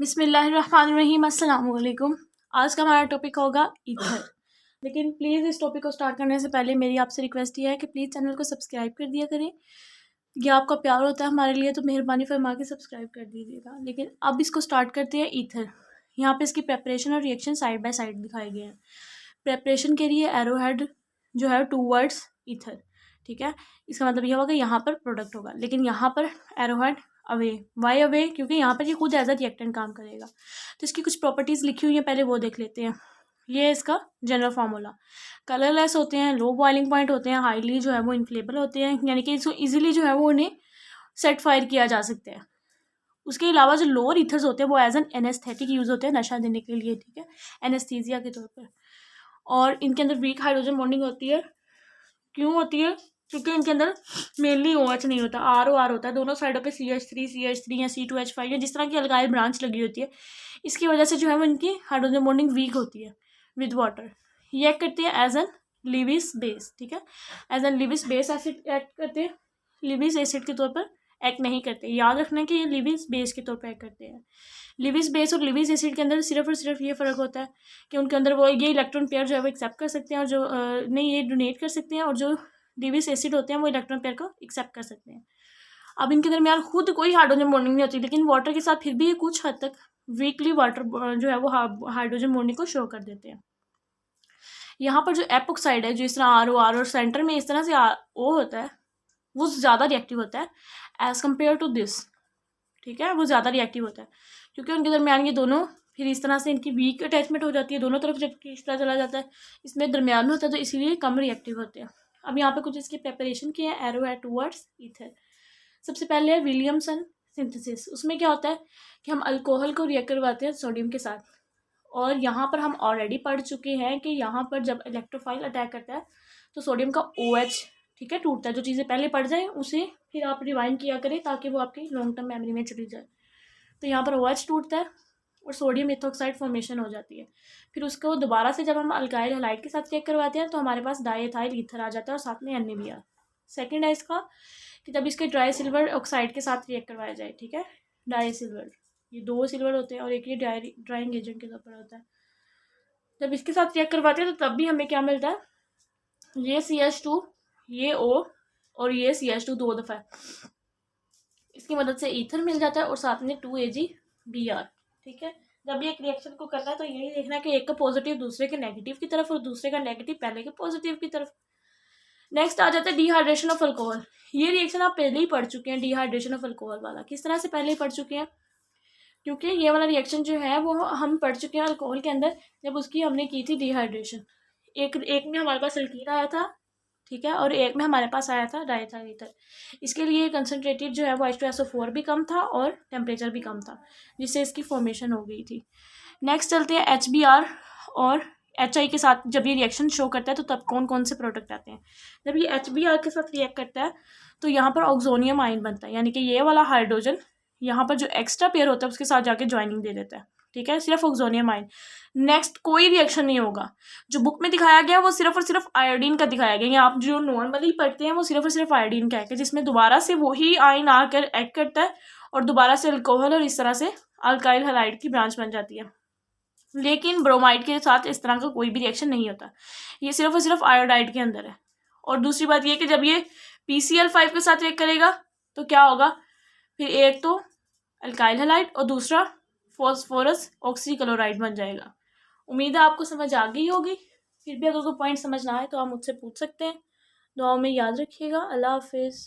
बिस्मिल्लाहिर्रहमानिर्रहीम, अस्सलाम वालेकुम। आज का हमारा टॉपिक होगा ईथर। लेकिन प्लीज़ इस टॉपिक को स्टार्ट करने से पहले मेरी आपसे रिक्वेस्ट ये है कि प्लीज़ चैनल को सब्सक्राइब कर दिया करें। ये आपका प्यार होता है हमारे लिए, तो मेहरबानी फरमा के सब्सक्राइब कर दीजिएगा। लेकिन अब इसको स्टार्ट करते हैं ईथर। यहाँ पे इसकी प्रेपरेशन और रिएक्शन साइड बाय साइड दिखाए गए हैं। प्रेपरेशन के लिए एरो हेड जो है टूवर्ड्स ईथर, ठीक है। इसका मतलब ये होगा कि यहाँ पर प्रोडक्ट होगा, लेकिन यहाँ पर arrow head away. Why away? क्योंकि यहाँ पर ये खुद एज अ रिएक्टेंट काम करेगा। तो इसकी कुछ प्रॉपर्टीज़ लिखी हुई हैं, पहले वो देख लेते हैं। ये इसका जनरल फार्मूला। कलरलेस होते हैं, लो बॉइलिंग पॉइंट होते हैं, हाईली जो है वो इन्फ्लेबल होते हैं, यानी कि इसको ईजिली जो है वो उन्हें सेट फायर किया जा सकता है। उसके अलावा जो लोअर ईथर्स होते हैं वो एज एन एनेस्थेटिक यूज़ होते हैं, नशा देने के लिए, ठीक है, एनेस्थीसिया के तौर पर। और इनके अंदर वीक हाइड्रोजन बॉन्डिंग होती है। क्यों होती है? क्योंकि इनके अंदर मेनली OH नहीं होता, ROR होता है। दोनों साइडों पे CH3 या C2H5 या जिस तरह की अलगाइल ब्रांच लगी होती है, इसकी वजह से जो है वो इनकी हाइड्रोजन बॉन्डिंग वीक होती है विद वाटर। ये एक्ट करती है एज एन लिविस बेस, ठीक है, as an Lewis base acid act करते हैं। लिविस एसिड के तौर पर एक्ट नहीं करते। याद रखना कि ये लिविस बेस के तौर पर एक्ट करते हैं। लिविस बेस और लिविस एसिड के अंदर सिर्फ और सिर्फ ये फ़र्क होता है कि उनके अंदर वो ये इलेक्ट्रॉन पेयर जो है वो एक्सेप्ट कर सकते हैं, और जो नहीं, ये डोनेट कर सकते हैं, और जो लिविस एसिड होते हैं वो इलेक्ट्रॉन पेयर को एक्सेप्ट कर सकते हैं। अब इनके दरमियान खुद कोई हाइड्रोजन बॉन्डिंग नहीं होती, लेकिन वाटर के साथ फिर भी ये कुछ हद तक वीकली वाटर जो है वो हाइड्रोजन बॉन्डिंग को शो कर देते हैं। यहाँ पर जो एपोक्साइड है, जो इस तरह ROR और सेंटर में इस तरह से O होता है, वो ज़्यादा रिएक्टिव होता है एज़ कम्पेयर टू दिस, ठीक है। वो ज़्यादा रिएक्टिव होता है क्योंकि उनके दरमियान ये दोनों फिर इस तरह से इनकी वीक अटैचमेंट हो जाती है दोनों तरफ, जबकि इस तरह चला जाता है, इसमें दरमियान में होता है, तो इसीलिए कम रिएक्टिव होते हैं। अब यहाँ पे कुछ इसकी प्रेपरेशन की है एरो है टूवर्ड्स ईथर। सबसे पहले है विलियमसन सिंथेसिस। उसमें क्या होता है कि हम अल्कोहल को रिएक्ट करवाते हैं सोडियम के साथ, और यहाँ पर हम ऑलरेडी पढ़ चुके हैं कि यहाँ पर जब इलेक्ट्रोफाइल अटैक करता है तो सोडियम का OH, ठीक है, टूटता है। जो चीज़ें पहले पढ़ जाए उसे फिर आप रिवाइंड किया करें ताकि वो आपकी लॉन्ग टर्म मेमोरी में चली जाए। तो यहाँ पर OH टूटता है और सोडियम इथोक्साइड फॉर्मेशन हो जाती है। फिर उसको दोबारा से जब हम अल्काइल हैलाइड के साथ चेक करवाते हैं तो हमारे पास डाईएथाइल ईथर आ जाता है और साथ में NaBr। सेकेंड है इसका कि जब इसके ड्राई सिल्वर ऑक्साइड के साथ रिएक्ट करवाया जाए, ठीक है, डाई सिल्वर, ये 2 सिल्वर होते हैं और एक ये ड्राइंग एजेंट के तौर पर होता है। जब इसके साथ रिएक्ट करवाते हैं तो तब भी हमें क्या मिलता है, ये CH2, ये O और ये CH2 2 दफ़ा इसकी मदद से ईथर मिल जाता है और साथ में 2AgBr, ठीक है। जब ये एक रिएक्शन को करना है तो यही देखना है कि एक का पॉजिटिव दूसरे के नेगेटिव की तरफ और दूसरे का नेगेटिव पहले के पॉजिटिव की तरफ। नेक्स्ट आ जाता है डिहाइड्रेशन ऑफ अल्कोहल। ये रिएक्शन आप पहले ही पढ़ चुके हैं, डिहाइड्रेशन ऑफ अल्कोहल वाला। किस तरह से पहले ही पढ़ चुके हैं? क्योंकि ये वाला रिएक्शन जो है वो हम पढ़ चुके हैं अल्कोहल के अंदर, जब उसकी हमने की थी डिहाइड्रेशन। एक में हमारे पास अल्कीन आया था, ठीक है, और एक में हमारे पास आया था डाईएथाइल ईथर। इसके लिए कंसनट्रेटेड जो है वो H2SO4 भी कम था और टेम्परेचर भी कम था, जिससे इसकी फॉर्मेशन हो गई थी। नेक्स्ट चलते हैं HBr और HI के साथ जब ये रिएक्शन शो करता है तो तब कौन कौन से प्रोडक्ट आते हैं। जब ये HBr के साथ रिएक्ट करता है तो यहाँ पर ऑक्सोनियम आयन बनता है, यानी कि ये वाला हाइड्रोजन यहाँ पर जो एक्स्ट्रा पेयर होता है उसके साथ जाके ज्वाइनिंग दे देता है, ठीक है, सिर्फ ऑक्सोनियम आयन। नेक्स्ट कोई रिएक्शन नहीं होगा। जो बुक में दिखाया गया वो सिर्फ और सिर्फ आयोडीन का दिखाया गया, या आप जो नॉर्मली पढ़ते हैं वो सिर्फ और सिर्फ आयोडीन का है, जिसमें दोबारा से वही आयन आकर एक्ट करता है और दोबारा से अल्कोहल और इस तरह से अल्काइल हैलाइड की ब्रांच बन जाती है। लेकिन ब्रोमाइड के साथ इस तरह का कोई भी रिएक्शन नहीं होता, ये सिर्फ और सिर्फ आयोडाइड के अंदर है। और दूसरी बात ये कि जब ये PCl5 के साथ रिएक्ट करेगा तो क्या होगा, फिर एक तो अल्काइल हैलाइड और दूसरा फॉस्फोरस ऑक्सीक्लोराइड बन जाएगा। उम्मीद है आपको समझ आ गई होगी। फिर भी अगर कोई पॉइंट समझ ना आए तो आप मुझसे पूछ सकते हैं। दुआओं में याद रखिएगा। अल्लाह हाफिज़।